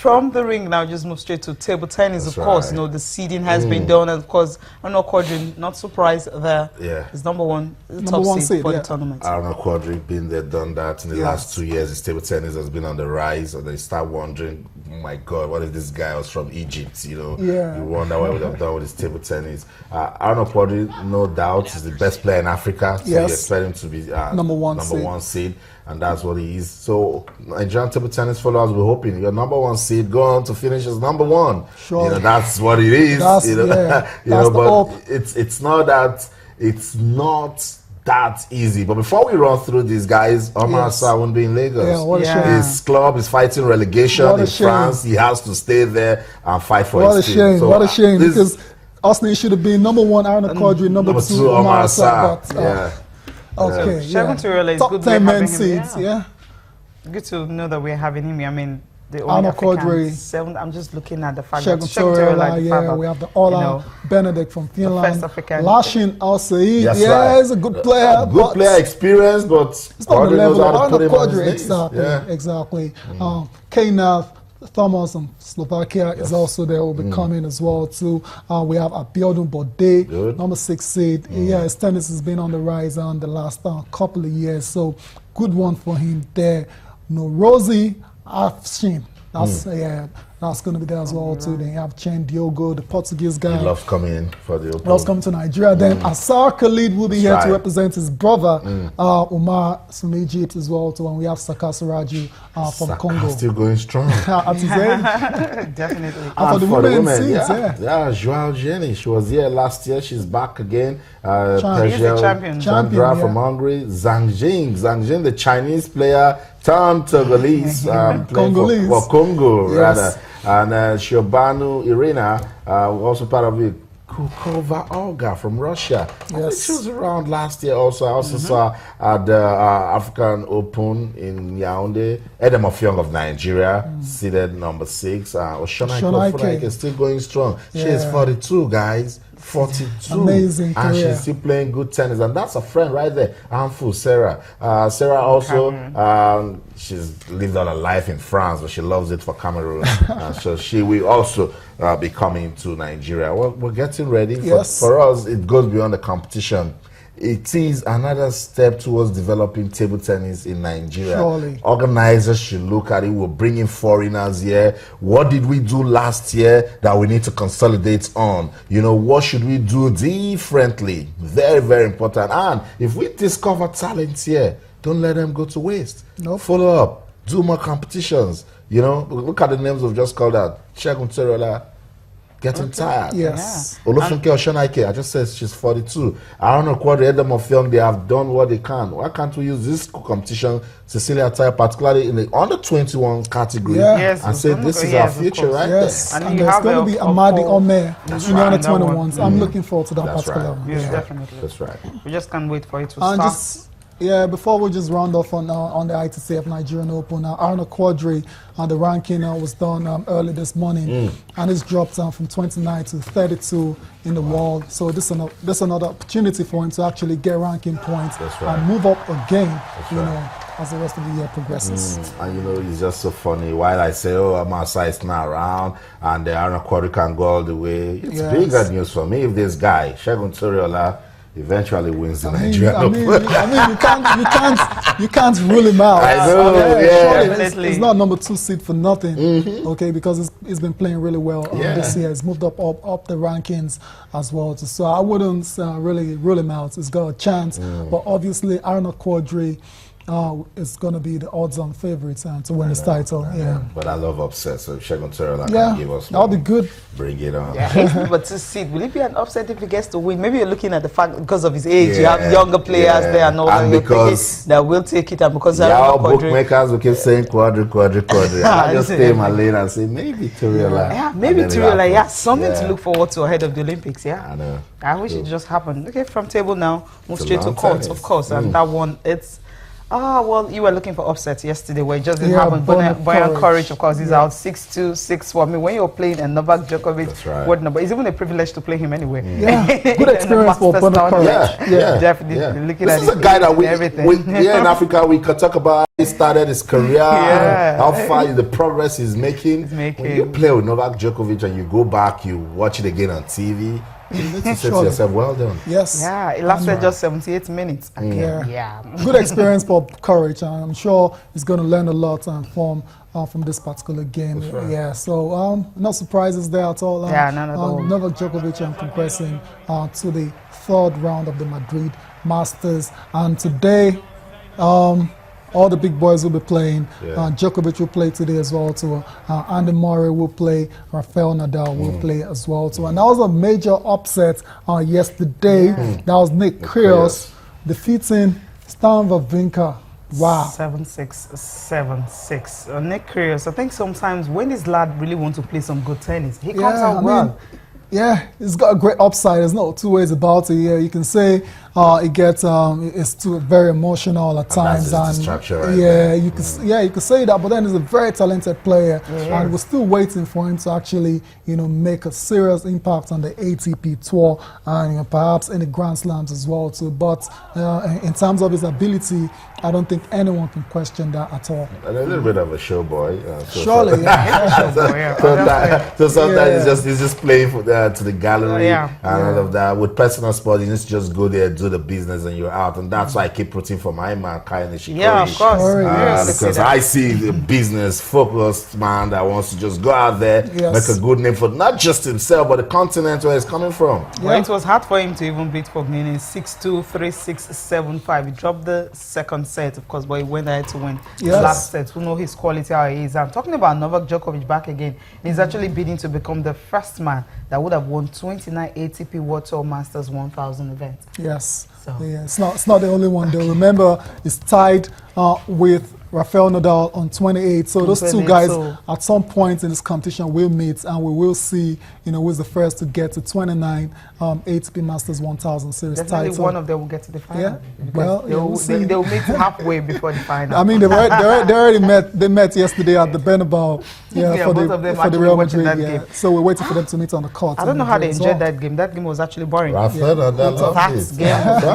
from the ring now, just move straight to table tennis. That's of course, right. you know, the seeding has been done, and of course, Arnold Quadri, not surprised there. Yeah. He's number one Number seed for the tournament. Arnold Quadri, been there, done that. In the last 2 years, his table tennis has been on the rise, and they start wondering, oh my God, what if this guy was from Egypt? You know, you wonder what he would have done with his table tennis. Arnold Quadri, no doubt, is the best player in Africa, so you expect him to be number one seed, and that's what he is. So, Nigerian table tennis followers, we're hoping your number one seed go on to finish as number one. Sure. You know, that's what it is. That's, you know, you know, but it's not that easy. But before we run through these guys, Omar Sarr won't be in Lagos. Yeah, what a shame. His club is fighting relegation in France. He has to stay there and fight for his team. What a shame, because Arsenal should have been number one, Arnold Quadri, number two, Omar Sarr. Okay, Segun Toriola is top good. 10 men seeds, Good to know that we're having him. I mean, the only Arnold Quadri, 7. I'm just looking at the fact Segun that Segun Toriola, we have the Ola Benedict from Finland. First African. Lashin Al Said, he's a good player. Good player experience, but it's not the level of Arnold Quadri. Exactly. Exactly. Knav Thomas from Slovakia is also there, will be coming as well too. We have Abiodun Bode, number 6 seed. His tennis has been on the rise on the last couple of years, so good one for him there. No, Rosie Afshin, that's going to be there as well too. Then you have Chen Diogo, the Portuguese guy. He loves coming in for the Open. Loves coming to Nigeria. Then Asar Khalid will be here to represent his brother, Umar, from Egypt as well too. And we have Saka Siraju from Congo. Still going strong. Definitely. And for the women's seeds, Joao Jenny, she was here last year. She's back again. She's the champion. Chandra from Hungary. Zhang Jing, the Chinese player, turned Togolese, playing for Congo, rather. And Shobanu Irina, also part of it. Kukova Olga from Russia. She was around last year also. I also saw at the African Open in Yaoundé. Edem Ofyong of Nigeria, seeded number 6. Oshonaike is still going strong. She is 42, guys. 42. Amazing career. And she's still playing good tennis. And that's a friend right there, Anfu Sarah. Sarah also, she's lived all her life in France, but she loves it for Cameroon. So she will also be coming to Nigeria. We're getting ready. For us, it goes beyond the competition. It is another step towards developing table tennis in Nigeria. Surely. Organizers should look at it. We're bringing foreigners here. What did we do last year that we need to consolidate on? You know, what should we do differently? Very, very important. And if we discover talents here, don't let them go to waste. Follow up. Do more competitions. You know, look at the names we've just called out. Segun Toriola, getting tired. Olufunke Oshonaike, I just said she's 42. Arnold Quadri, Edem Ofyong, they have done what they can. Why can't we use this competition, Cecilia Tire, particularly in the under 21 category, and say this is our future right there? And there's going to be Amadi Ome in the under 21s. I'm looking forward to that particular one. Yes, definitely. That's right. We just can't wait for it to start. Before we just round off on the ITCF Nigerian Open, Arnold Quadri, the ranking was done early this morning, and it's dropped from 29 to 32 in the world. So this is another opportunity for him to actually get ranking points and move up again. As the rest of the year progresses. And you know, it's just so funny. While I say, Omar Sarr is not around, and the Arnold Quadri can go all the way, it's bigger news for me if this guy, Segun Toriola, eventually wins the Nigerian Open. You can't rule him out. I know, It's not number 2 seed for nothing, okay, because he's been playing really well this year. He's moved up the rankings as well. So I wouldn't really rule him out. He's got a chance, but obviously Arnold Quadri is going to be the odds-on favorite to win this title. But I love upset, so Segun Toriola can give us that'll be good. Bring it on. But to see, will it be an upset if he gets to win? Maybe you're looking at the fact because of his age, you have younger players there and all that. Because that will take it, and because bookmakers will keep saying Quadri. I just stay in my lane and say maybe Toriola. Maybe Toriola. Something to look forward to ahead of the Olympics. I know. I wish it just happened. Okay, from table now, move straight to court, of course, and that one Well, you were looking for upsets yesterday where it just didn't happen. Boyan Courage, of course, he's out 6-2, 6-4. I mean, when you're playing a Novak Djokovic, what number? It's even a privilege to play him anyway. Yeah, good experience for Boyan Courage. Yeah, definitely. Looking this at is a guy that we everything. here in Africa, we could talk about. He started his career, how far the progress he's making. When you play with Novak Djokovic and you go back, you watch it again on TV. You need to say to yourself, well done. Yes. Yeah, it lasted just 78 minutes. Yeah. Good experience for Courage. I'm sure he's going to learn a lot from this particular game. Right. Yeah, so no surprises there at all. None at all. Novak Djokovic progressing to the third round of the Madrid Masters. And today, all the big boys will be playing. Djokovic will play today as well too. Andy Murray will play. Rafael Nadal will play as well too. And that was a major upset yesterday. That was Nick Kyrgios defeating Stan Wawrinka. Wow. 7-6, 7-6. Nick Kyrgios, I think sometimes when this lad really wants to play some good tennis, he comes out well. Yeah, he's got a great upside. There's no two ways about it. Yeah, you can say it gets it's too very emotional at times, and you could say that. But then he's a very talented player, and we're still waiting for him to actually make a serious impact on the ATP tour and perhaps in the Grand Slams as well too. But in terms of his ability, I don't think anyone can question that at all. And a little bit of a showboy. Surely, so sometimes he's just playing for to the gallery and all of that. With personal sport, you just go there, do the business, and you're out. And that's why I keep rooting for my man, Kai Nishikori. Yeah, of course. Because I see the business-focused man that wants to just go out there, make a good name for not just himself, but the continent where he's coming from. Well, it was hard for him to even beat Fognini 6-2, 3-6, 7-5. He dropped the second set, of course, but he went ahead to win the last set. Who know his quality, how he is. I'm talking about Novak Djokovic back again. He's actually bidding to become the first man that would have won 29 ATP World Tour Masters 1000 events. Yes. So. Yeah, it's not the only one though. Remember, it's tied with Rafael Nadal on 28. So those two guys at some point in this competition will meet, and we will see, who's the first to get to 29 ATP Masters 1000 series Definitely title. one of them will get to the final. Yeah. Well, they'll meet halfway before the final. I mean, they already met. They met yesterday at the Bernabeu. Yeah, both of them for the Real Madrid game. So we're waiting for them to meet on the court. I don't know how they enjoyed that game. That game was actually boring. Rafael Nadal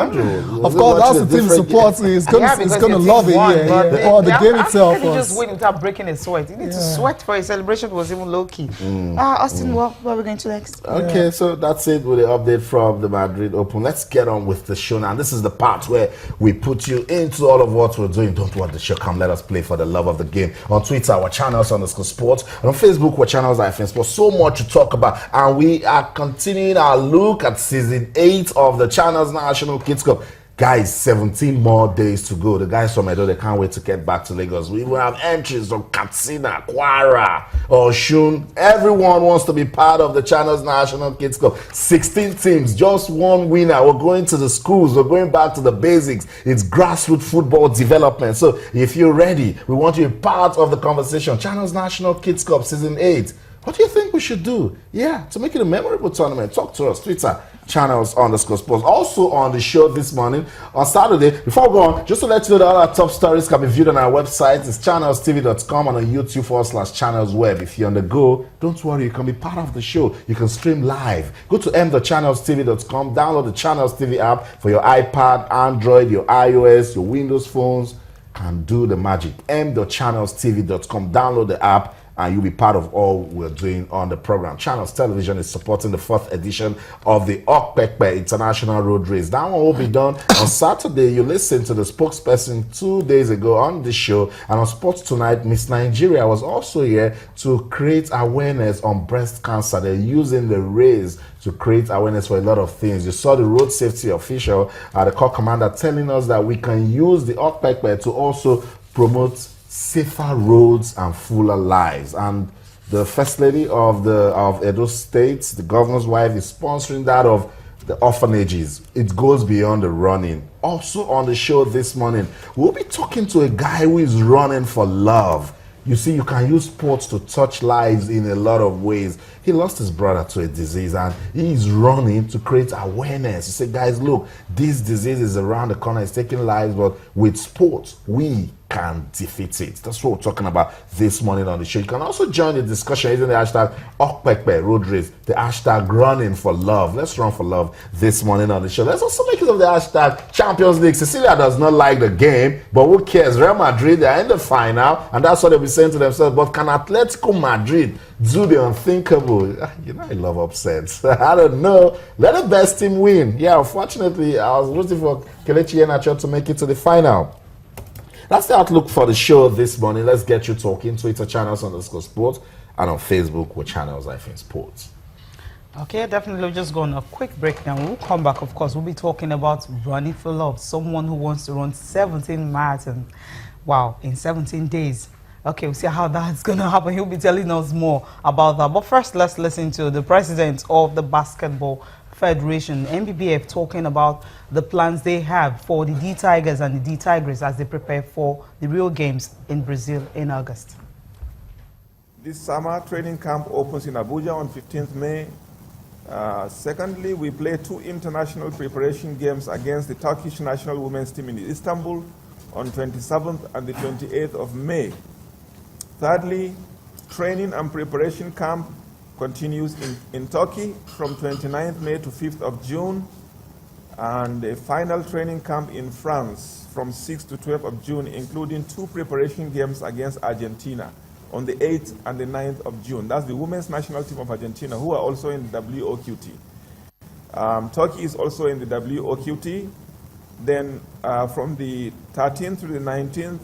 of course, that's the team supports. He's going to love it. Or the game itself. How can you just win without breaking a sweat? You need to sweat for a celebration. Was even low key. Austin, what are we going to next? Okay, so that's it with the update from the Madrid Open. Let's get on with the show now. This is the part where we put you into all of what we're doing. Don't want the show. Come, let us play for the love of the game. On Twitter, our channels _sports. And on Facebook, our channels _sports. So much to talk about. And we are continuing our look at season 8 of the Channels National Kids Cup. Guys, 17 more days to go. The guys from Edo, they can't wait to get back to Lagos. We will have entries from Katsina, Kwara, Oshun. Everyone wants to be part of the Channels National Kids Cup. 16 teams, just one winner. We're going to the schools. We're going back to the basics. It's grassroots football development. So if you're ready, we want you to be part of the conversation. Channels National Kids Cup Season 8. What do you think we should do? Yeah, to make it a memorable tournament, talk to us. Twitter, Channels _sports. Also on the show this morning, on Saturday, before we go on, just to let you know that all our top stories can be viewed on our website. It's channelstv.com and on YouTube /channelsweb. If you're on the go, don't worry, you can be part of the show. You can stream live. Go to m.channelstv.com, download the Channels TV app for your iPad, Android, your iOS, your Windows phones, and do the magic. m.channelstv.com, download the app, and you'll be part of all we're doing on the program. Channels Television is supporting the 4th edition of the Okpekpe International Road Race. That one will be done on Saturday. You listened to the spokesperson 2 days ago on the show. And on Sports Tonight, Miss Nigeria was also here to create awareness on breast cancer. They're using the race to create awareness for a lot of things. You saw the road safety official, the corps commander, telling us that we can use the Okpekpe to also promote safer roads and fuller lives. And the First Lady of Edo State, the governor's wife, is sponsoring that of the orphanages. It goes beyond the running. Also on the show this morning, we'll be talking to a guy who is running for love. You see, you can use sports to touch lives in a lot of ways. He lost his brother to a disease and he's running to create awareness. He said, guys, look, this disease is around the corner, it's taking lives, but with sports, we can defeat it. That's what we're talking about this morning on the show. You can also join the discussion using the hashtag Okpekpe Road Race, the hashtag Running for Love. Let's run for love this morning on the show. Let's also make use of the hashtag Champions League. Cecilia does not like the game, but who cares? Real Madrid, they're in the final, and that's what they'll be saying to themselves. But can Atletico Madrid do the unthinkable? You know, I love upsets. I don't know. Let the best team win. Yeah, unfortunately, I was rooting for Kelechi Iheanacho to make it to the final. That's the outlook for the show this morning. Let's get you talking. Twitter channels _sports and on Facebook with channels sports. Okay, definitely. We'll just go on a quick break now. We'll come back, of course. We'll be talking about running for love. Someone who wants to run 17 marathons. Wow, in 17 days. Okay, we'll see how that's going to happen. He'll be telling us more about that. But first, let's listen to the president of the Basketball Federation, NBBF, talking about the plans they have for the D Tigers and the D Tigers as they prepare for the Rio Games in Brazil in August. This summer training camp opens in Abuja on 15th May. Secondly, we play 2 international preparation games against the Turkish national women's team in Istanbul on 27th and the 28th of May. Thirdly, training and preparation camp continues in Turkey from 29th May to 5th of June, and a final training camp in France from 6th to 12th of June, including 2 preparation games against Argentina on the 8th and the 9th of June. That's the women's national team of Argentina, who are also in the WOQT. Turkey is also in the WOQT. Then from the 13th to the 19th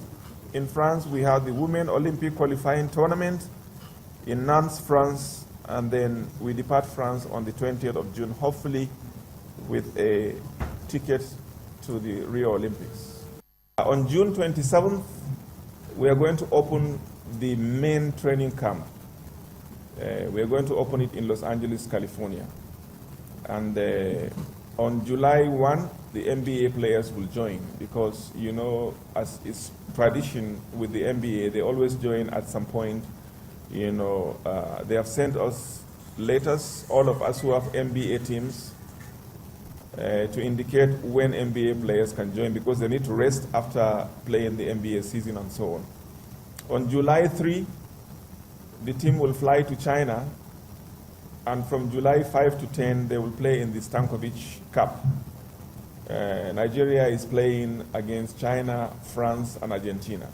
in France, we have the Women Olympic Qualifying Tournament in Nantes, France, and then we depart France on the 20th of June, hopefully with a ticket to the Rio Olympics. On June 27th, we are going to open the main training camp. We are going to open it in Los Angeles, California. And on July 1, the NBA players will join because, you know, as is tradition with the NBA, they always join at some point. You know, they have sent us letters, all of us who have NBA teams, to indicate when NBA players can join because they need to rest after playing the NBA season and so on. On July 3, the team will fly to China, and from July 5 to 10, they will play in the Stankovic Cup. Nigeria is playing against China, France, and Argentina.